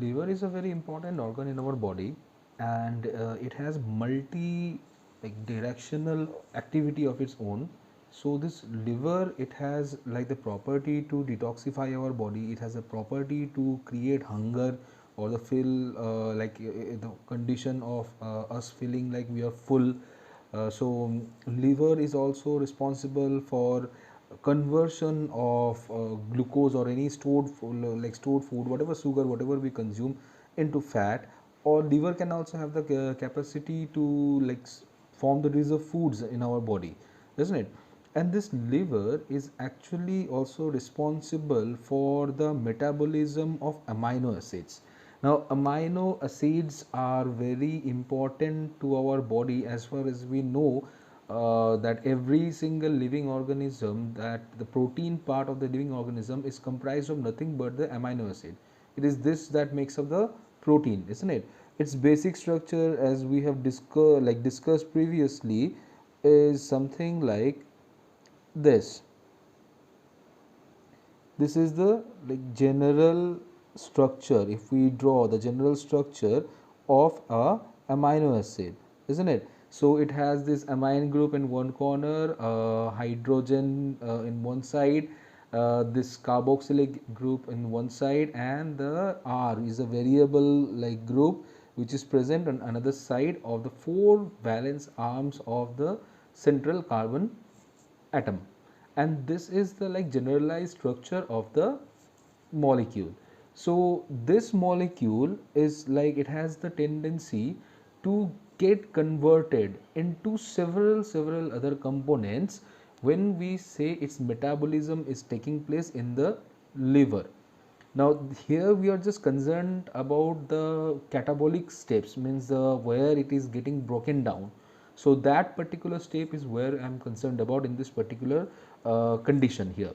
Liver is a very important organ in our body, and it has multi like directional activity of its own. So this liver, it has like the property to detoxify our body. It has a property to create hunger or the feel the condition of us feeling like we are full. So liver is also responsible for conversion of glucose or any stored food, like stored food, whatever sugar, whatever we consume, into fat. Or liver can also have the capacity to form the reserve foods in our body, isn't it? And this liver is actually also responsible for the metabolism of amino acids. Now, amino acids are very important to our body, as far as we know, that every single living organism, that the protein part of the living organism is comprised of nothing but the amino acid. It is this that makes up the protein, isn't it? Its basic structure, as we have discussed previously, is something like this. This is the general structure. If we draw the general structure of a amino acid, isn't it? So it has this amine group in one corner, hydrogen in one side, this carboxylic group in one side, and the R is a variable group which is present on another side of the four valence arms of the central carbon atom. And this is the generalized structure of the molecule. So this molecule is it has the tendency to get converted into several other components when we say its metabolism is taking place in the liver. Now here we are just concerned about the catabolic steps, means where it is getting broken down. So that particular step is where I am concerned about in this particular condition here.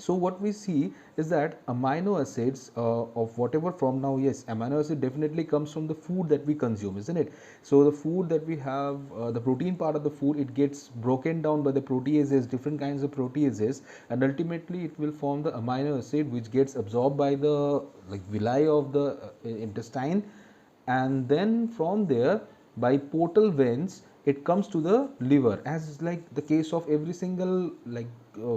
So what we see is that amino acids of whatever from now, yes, amino acid definitely comes from the food that we consume, isn't it? So the food that we have, the protein part of the food, it gets broken down by the proteases, different kinds of proteases, and ultimately it will form the amino acid which gets absorbed by the villi of the intestine, and then from there by portal veins it comes to the liver, as the case of every single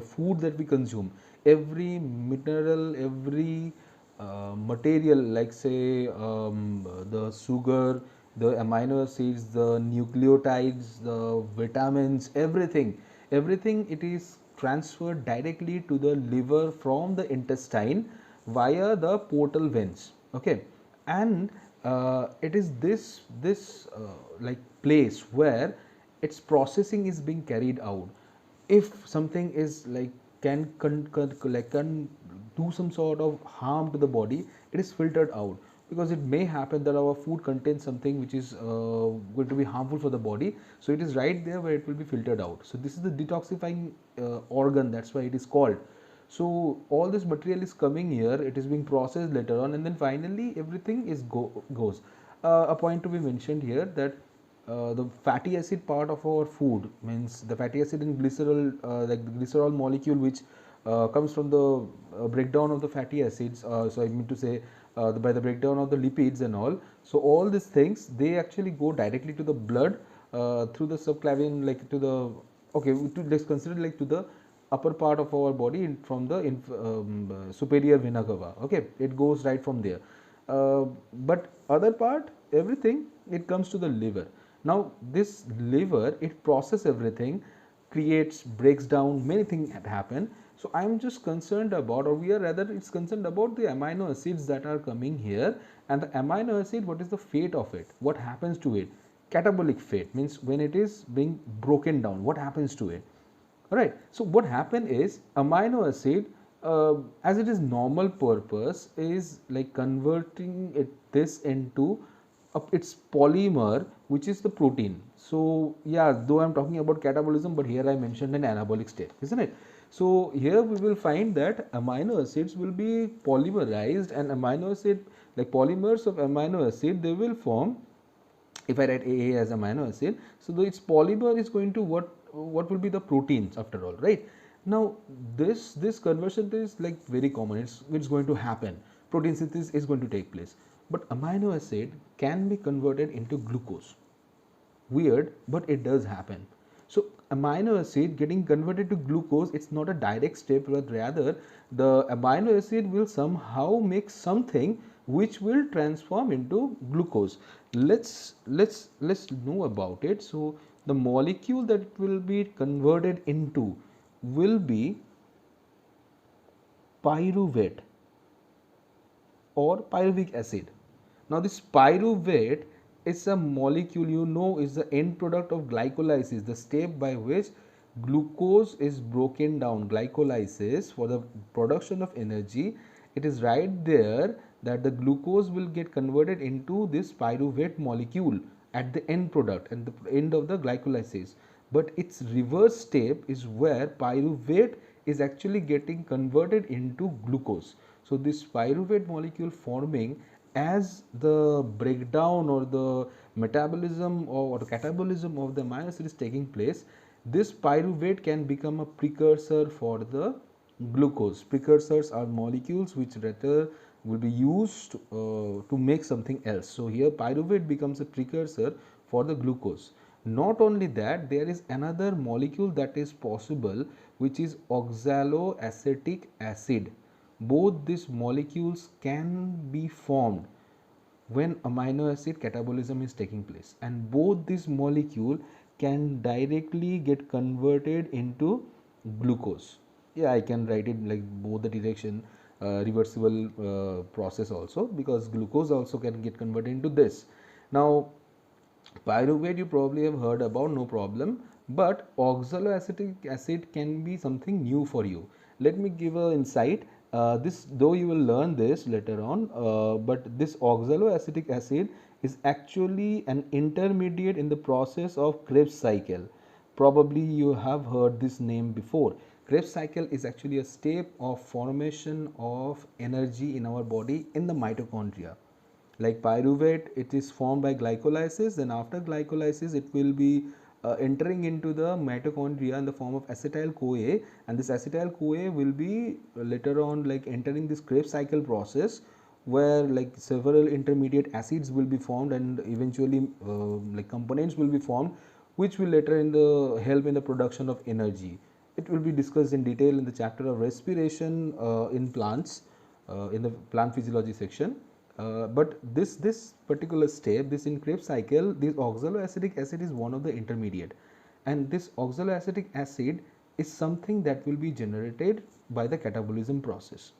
food that we consume. Every mineral, every material, like say the sugar, the amino acids, the nucleotides, the vitamins, everything it is transferred directly to the liver from the intestine via the portal veins. Okay. And it is this place where its processing is being carried out. If something is can do some sort of harm to the body, it is filtered out, because it may happen that our food contains something which is going to be harmful for the body. So it is right there where it will be filtered out. So this is the detoxifying organ, that's why it is called. So all this material is coming here, it is being processed later on, and then finally everything is goes. A point to be mentioned here, that the fatty acid part of our food, means the fatty acid and glycerol, the glycerol molecule which comes from the breakdown of the fatty acids, so I mean to say by the breakdown of the lipids and all. So all these things, they actually go directly to the blood through the subclavian, to the, okay, let's consider to the upper part of our body from the superior vena cava. Okay, it goes right from there. But other part, everything, it comes to the liver. Now this liver, it processes everything, creates, breaks down, many things happen. So I am just concerned about, or we are rather, it's concerned about the amino acids that are coming here. And the amino acid, what is the fate of it, what happens to it? Catabolic fate, means when it is being broken down, what happens to it? Alright, so what happen is amino acid, as it is normal purpose, is converting this into its polymer, which is the protein. So yeah, though I am talking about catabolism, but here I mentioned an anabolic state, isn't it? So here we will find that amino acids will be polymerized, and amino acid, polymers of amino acid, they will form, if I write AA as amino acid, so its polymer is going to what will be the proteins after all, right? Now this conversion is very common, it's going to happen. protein synthesis is going to take place. But amino acid can be converted into glucose. Weird, but it does happen. So amino acid getting converted to glucose, it's not a direct step, but rather the amino acid will somehow make something which will transform into glucose. Let's know about it. So the molecule that it will be converted into will be pyruvate or pyruvic acid. Now this pyruvate is a molecule, you know, is the end product of glycolysis, the step by which glucose is broken down, glycolysis for the production of energy. It is right there that the glucose will get converted into this pyruvate molecule at the end product and the end of the glycolysis. But its reverse step is where pyruvate is actually getting converted into glucose. So this pyruvate molecule forming as the breakdown or the metabolism or the catabolism of the amino acid is taking place, this pyruvate can become a precursor for the glucose. Precursors are molecules which later will be used to make something else. So here pyruvate becomes a precursor for the glucose. Not only that, there is another molecule that is possible, which is oxaloacetic acid. Both these molecules can be formed when amino acid catabolism is taking place, and both these molecule can directly get converted into glucose. Yeah, I can write it like both the direction, reversible process also, because glucose also can get converted into this. Now pyruvate you probably have heard about, no problem, but oxaloacetic acid can be something new for you. Let me give an insight. This, though you will learn this later on, but this oxaloacetic acid is actually an intermediate in the process of Krebs cycle. Probably you have heard this name before. Krebs cycle is actually a step of formation of energy in our body in the mitochondria. Like pyruvate, it is formed by glycolysis, then after glycolysis it will be entering into the mitochondria in the form of acetyl CoA, and this acetyl CoA will be later on like entering this Krebs cycle process, where like several intermediate acids will be formed and eventually like components will be formed, which will later in the help in the production of energy. It will be discussed in detail in the chapter of respiration in plants, in the plant physiology section. But this particular step, this in Krebs cycle, this oxaloacetic acid is one of the intermediate, and this oxaloacetic acid is something that will be generated by the catabolism process.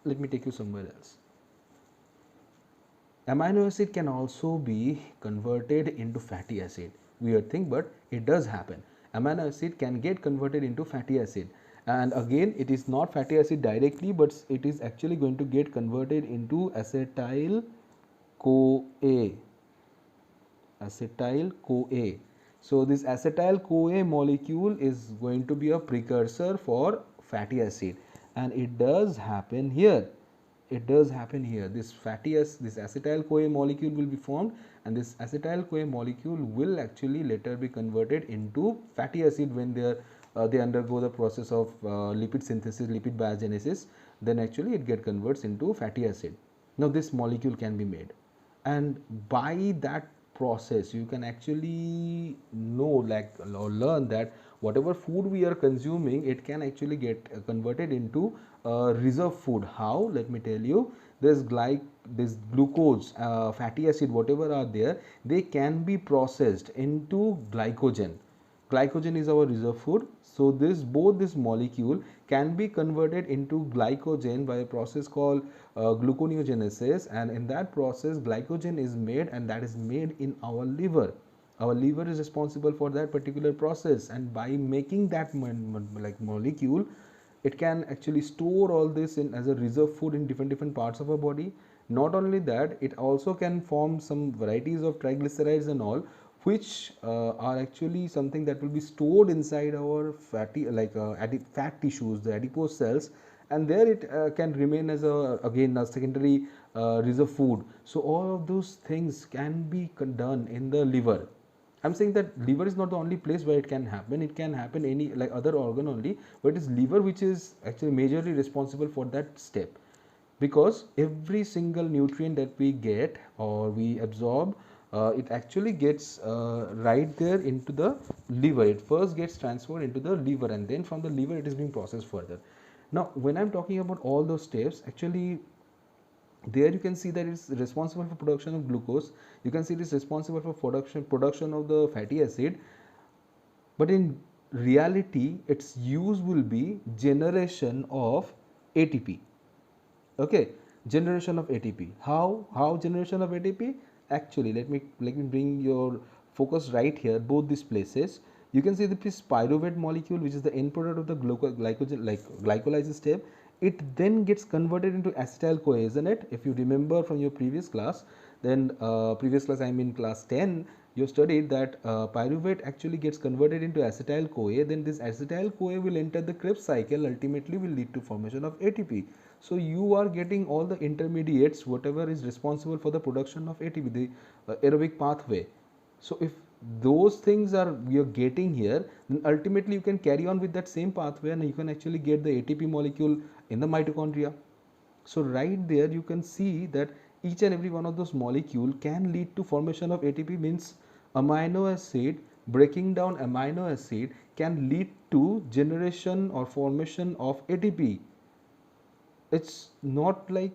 Let me take you somewhere else. Amino acid can also be converted into fatty acid. Weird thing, but it does happen. Amino acid can get converted into fatty acid, and again it is not fatty acid directly, but it is actually going to get converted into acetyl CoA. Acetyl CoA. So this acetyl CoA molecule is going to be a precursor for fatty acid, and it does happen here. It does happen here. This this acetyl CoA molecule will be formed, and this acetyl CoA molecule will actually later be converted into fatty acid when they undergo the process of lipid synthesis, lipid biogenesis. Then actually it get converts into fatty acid. Now this molecule can be made, and by that process you can actually know, like, or learn that whatever food we are consuming, it can actually get converted into reserve food. How? Let me tell you. This glucose, fatty acid, whatever are there, they can be processed into glycogen. Glycogen is our reserve food. So both this molecule can be converted into glycogen by a process called gluconeogenesis, and in that process glycogen is made, and that is made in our liver. Our liver is responsible for that particular process, and by making that molecule, it can actually store all this in as a reserve food in different parts of our body. Not only that, it also can form some varieties of triglycerides and all, which are actually something that will be stored inside our fatty, like fat tissues, the adipose cells, and there it can remain as again a secondary reserve food. So all of those things can be done in the liver. I'm saying that liver is not the only place where it can happen. It can happen any like other organ only, but it's liver which is actually majorly responsible for that step. because every single nutrient that we get or we absorb, it actually gets right there into the liver. It first gets transferred into the liver, and then from the liver it is being processed further. Now when I'm talking about all those steps, actually there you can see that it's responsible for production of glucose, you can see it is responsible for production of the fatty acid, but in reality its use will be generation of ATP. Okay, generation of ATP. How generation of ATP? Actually, let me bring your focus right here, both these places. You can see this pyruvate molecule, which is the end product of the glycogen, like glycolysis step. It then gets converted into acetyl CoA, isn't it? If you remember from your previous class, then previous class, I mean class 10, you studied that pyruvate actually gets converted into acetyl CoA. Then this acetyl CoA will enter the Krebs cycle, ultimately will lead to formation of ATP. So you are getting all the intermediates, whatever is responsible for the production of ATP, the aerobic pathway. So if those things are you're getting here, then ultimately you can carry on with that same pathway and you can actually get the ATP molecule in the mitochondria. So right there you can see that each and every one of those molecule can lead to formation of ATP, means amino acid breaking down amino acid can lead to generation or formation of ATP. It's not like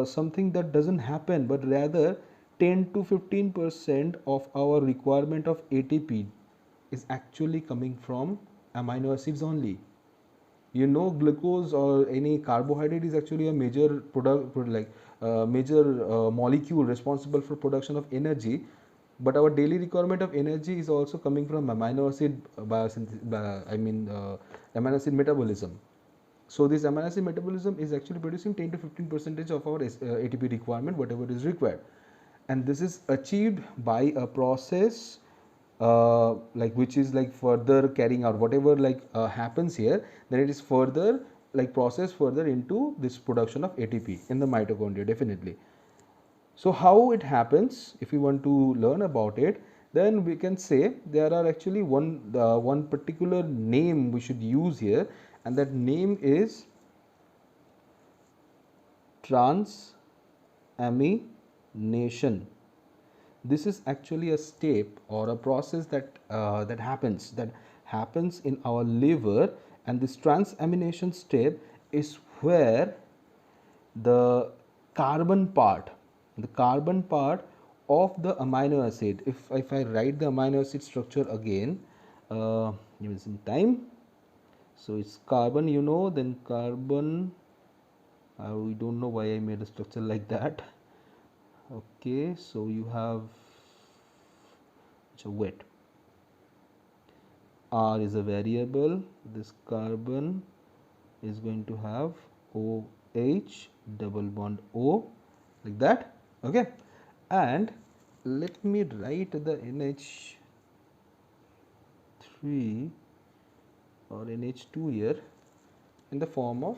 something that doesn't happen, but rather 10 to 15% of our requirement of ATP is actually coming from amino acids only. You know, glucose or any carbohydrate is actually a major major molecule responsible for production of energy, but our daily requirement of energy is also coming from amino acid amino acid metabolism. So this amino acid metabolism is actually producing 10 to 15% of our ATP requirement, whatever is required, and this is achieved by a process like which is like further carrying out whatever happens here, then it is further like processed further into this production of ATP in the mitochondria, definitely. So how it happens, if you want to learn about it, then we can say there are actually one particular name we should use here, and that name is transamination. This is actually a step or a process that happens in our liver, and this transamination step is where the carbon part the carbon part of the amino acid, if I write the amino acid structure again, give me some time. So it's carbon, then carbon, we don't know why I made a structure like that. Okay, so you have wet, R is a variable, this carbon is going to have OH double bond O, like that. Okay, and let me write the NH3 or NH2 here in the form of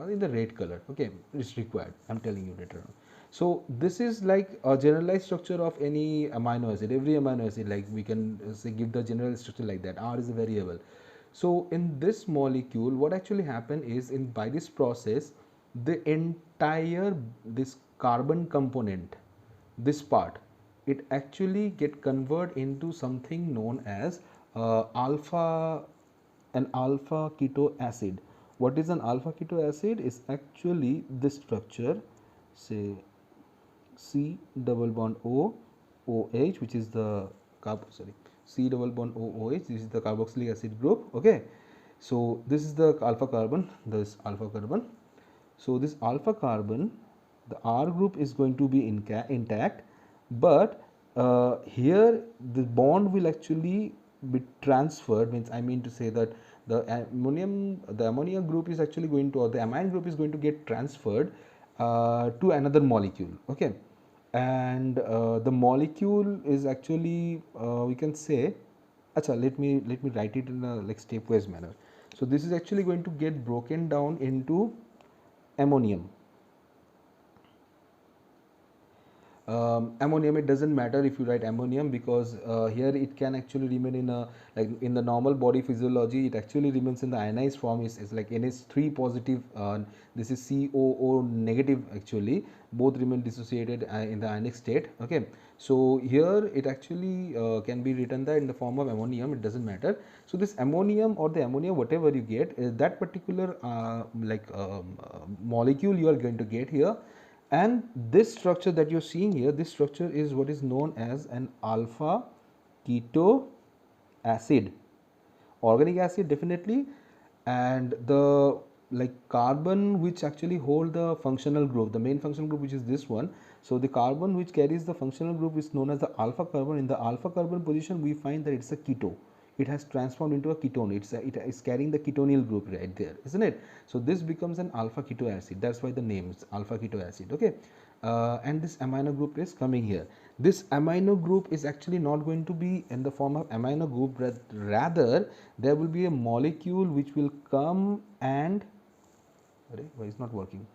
in the red color. Okay, it's required, I'm telling you later on. So this is like a generalized structure of any amino acid. Every amino acid, like we can say, give the general structure like that. R is a variable. So in this molecule, what actually happen is, in by this process, the entire this carbon component, this part, it actually get converted into something known as an alpha keto acid. What is an alpha keto acid? Is actually this structure, say C double bond O OH, which is the C double bond OOH. This is the carboxylic acid group. Okay, so this is the alpha carbon. This alpha carbon. So this alpha carbon, the R group is going to be intact, but here the bond will actually be transferred. Means I mean to say that the ammonia group is actually going to, or the amine group is going to get transferred to another molecule. Okay, and the molecule is actually we can say, let me write it in a like stepwise manner. So this is actually going to get broken down into ammonium. ammonium, it doesn't matter if you write ammonium, because here it can actually remain in a, like in the normal body physiology, it actually remains in the ionized form, is like NH3 positive, this is COO negative actually, both remain dissociated in the ionic state. Okay, so here it actually can be written that in the form of ammonium, it doesn't matter. So this ammonium or the ammonia, whatever you get, that particular molecule you are going to get here. And this structure that you're seeing here, this structure is what is known as an alpha keto acid, organic acid definitely, and the like carbon which actually hold the functional group, the main functional group, which is this one. So the carbon which carries the functional group is known as the alpha carbon. In the alpha carbon position, we find that it's a keto, it has transformed into a ketone, it is carrying the ketonyl group right there, isn't it? So this becomes an alpha keto acid, that's why the name is alpha keto acid. Okay, and this amino group is coming here. This amino group is actually not going to be in the form of amino group, but rather there will be a molecule which will come and why is not working,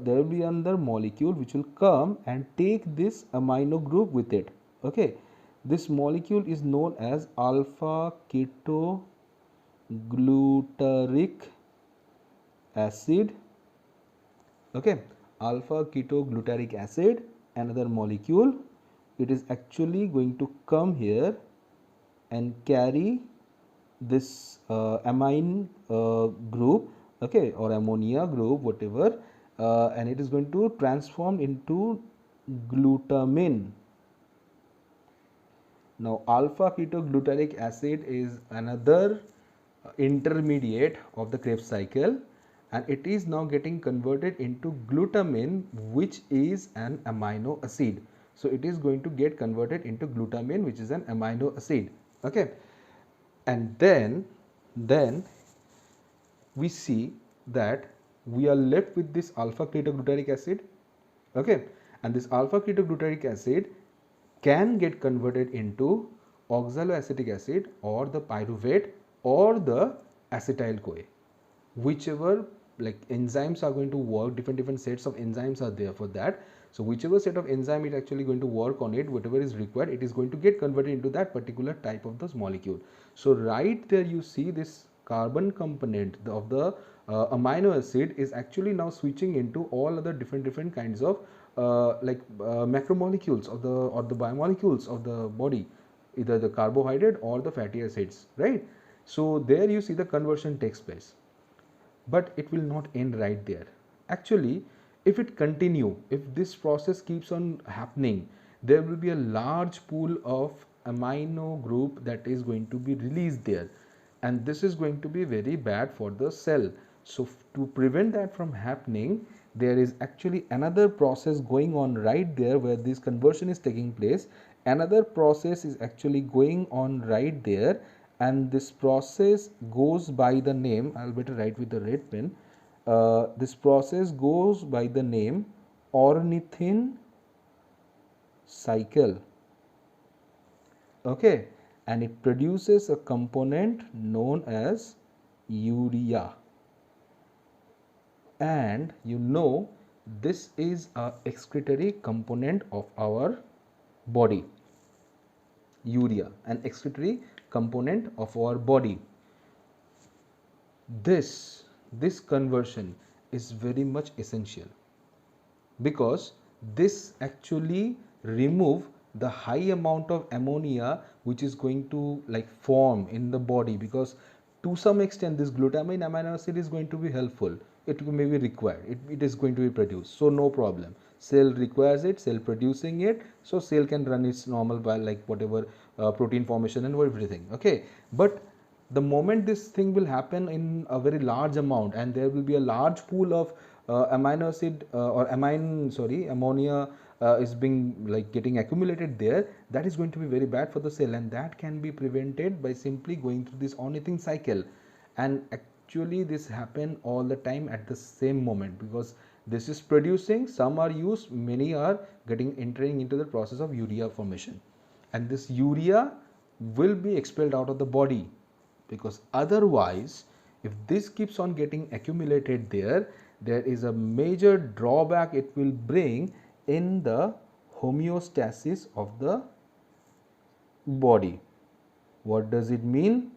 there will be another molecule which will come and take this amino group with it. Okay, this molecule is known as alpha keto glutaric acid. Okay, alpha keto glutaric acid, another molecule, it is actually going to come here and carry this amine group, okay, or ammonia group, whatever, and it is going to transform into glutamine. Now alpha ketogluteric acid is another intermediate of the Krebs cycle, and it is now getting converted into glutamine, which is an amino acid. So it is going to get converted into glutamine, which is an amino acid. Okay, and then we see that we are left with this alpha ketogluteric acid. Okay, and this alpha ketogluteric acid can get converted into oxaloacetic acid or the pyruvate or the acetyl CoA, whichever, like enzymes are going to work, different sets of enzymes are there for that. So whichever set of enzyme is actually going to work on it, whatever is required, it is going to get converted into that particular type of this molecule. So right there you see this carbon component of the amino acid is actually now switching into all other different kinds of macromolecules of the or the biomolecules of the body, either the carbohydrate or the fatty acids, right? So there you see the conversion takes place, but it will not end right there. Actually, if it continue, if this process keeps on happening, there will be a large pool of amino group that is going to be released there, and this is going to be very bad for the cell. So to prevent that from happening, there is actually another process going on right there where this conversion is taking place. Another process is actually going on right there, and this process goes by the name, I'll better write with the red pen, this process goes by the name ornithine cycle. Okay, and it produces a component known as urea, and you know this is a excretory component of our body. Urea, an excretory component of our body. This conversion is very much essential, because this actually remove the high amount of ammonia which is going to like form in the body, because to some extent this glutamine amino acid is going to be helpful, it may be required, it is going to be produced, so no problem, cell requires it, cell producing it, so cell can run its normal by like whatever protein formation and everything. Okay, but the moment this thing will happen in a very large amount and there will be a large pool of amino acid ammonia is being like getting accumulated there, that is going to be very bad for the cell, and that can be prevented by simply going through this ornithine cycle. And actually this happen all the time at the same moment, because this is producing, some are used, many are entering into the process of urea formation, and this urea will be expelled out of the body, because otherwise if this keeps on getting accumulated there, there is a major drawback it will bring in the homeostasis of the body. What does it mean?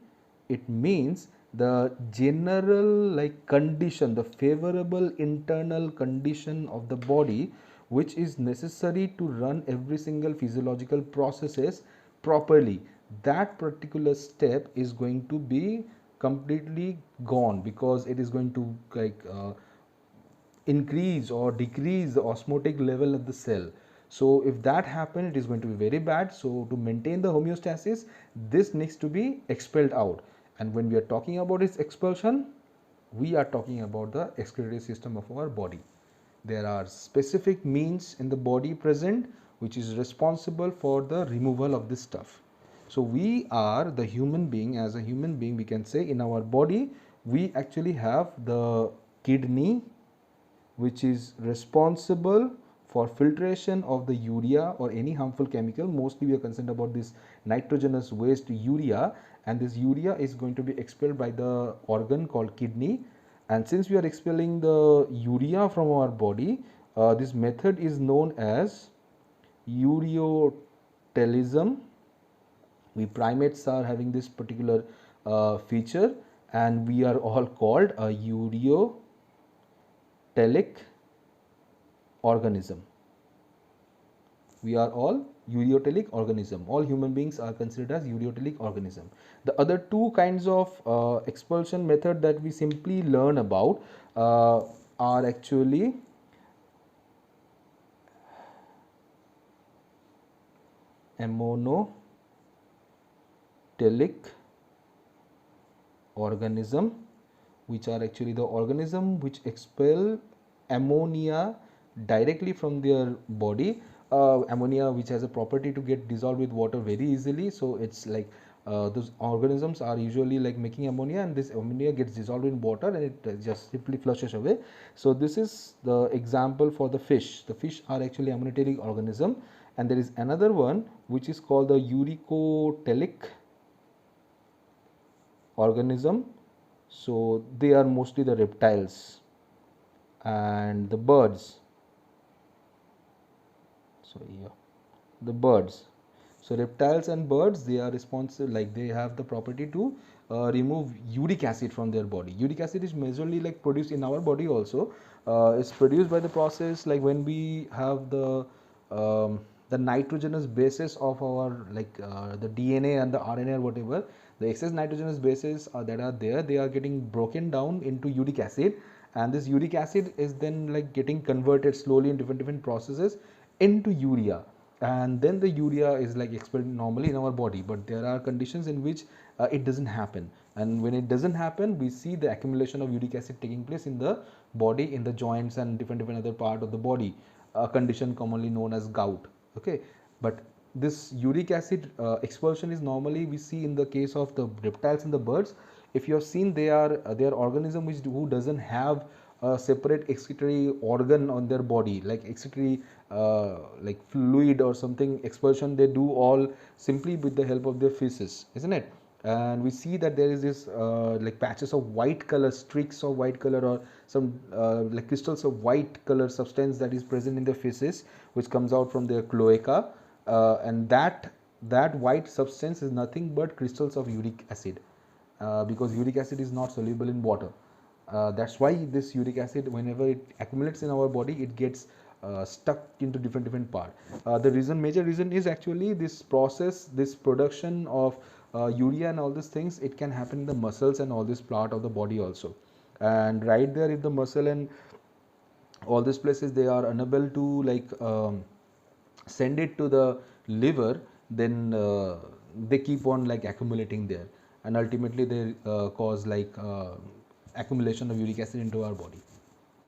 It means the general like condition, the favorable internal condition of the body which is necessary to run every single physiological processes properly, that particular step is going to be completely gone, because it is going to increase or decrease the osmotic level of the cell. So if that happens, it is going to be very bad. So to maintain the homeostasis, this needs to be expelled out. And when we are talking about its expulsion, we are talking about the excretory system of our body. There are specific means in the body present which is responsible for the removal of this stuff. So we are the human being. As a human being, we can say in our body we actually have the kidney, which is responsible for filtration of the urea or any harmful chemical. Mostly we are concerned about this nitrogenous waste urea, and this urea is going to be expelled by the organ called kidney. And since we are expelling the urea from our body, this method is known as ureotelism. We primates are having this particular feature, and we are all called a ureotelic organism. We are all ureotelic organism. All human beings are considered as ureotelic organism. The other two kinds of expulsion method that we simply learn about are actually ammonotelic organism, which are actually the organism which expel ammonia directly from their body. Ammonia which has a property to get dissolved with water very easily. So it's like those organisms are usually like making ammonia, and this ammonia gets dissolved in water and it just simply flushes away. So this is the example for the fish. The fish are actually ammonotelic organism, and there is another one which is called the uricotelic organism. So they are mostly the reptiles and the birds. So yeah, the birds. So reptiles and birds, they are responsible, like they have the property to remove uric acid from their body. Uric acid is majorly like produced in our body also. It's produced by the process like when we have the nitrogenous bases of our the DNA and the RNA or whatever. The excess nitrogenous bases that are there, they are getting broken down into uric acid, and this uric acid is then like getting converted slowly in different processes into urea, and then the urea is like expelled normally in our body. But there are conditions in which it doesn't happen, and when it doesn't happen, we see the accumulation of uric acid taking place in the body, in the joints and different other part of the body, a condition commonly known as gout. Okay, but this uric acid expulsion is normally we see in the case of the reptiles and the birds. If you have seen, they are organism who doesn't have a separate excretory organ on their body, like excretory like fluid or something expulsion. They do all simply with the help of their feces, isn't it? And we see that there is this like patches of white color, streaks of white color, or some like crystals of white color substance that is present in the feces, which comes out from their cloaca, and that white substance is nothing but crystals of uric acid, because uric acid is not soluble in water. That's why this uric acid, whenever it accumulates in our body, it gets stuck into different part. The major reason is actually this process, this production of urea and all these things. It can happen in the muscles and all this part of the body also. And right there, if the muscle and all these places, they are unable to send it to the liver, then they keep on like accumulating there, and ultimately they cause accumulation of uric acid into our body.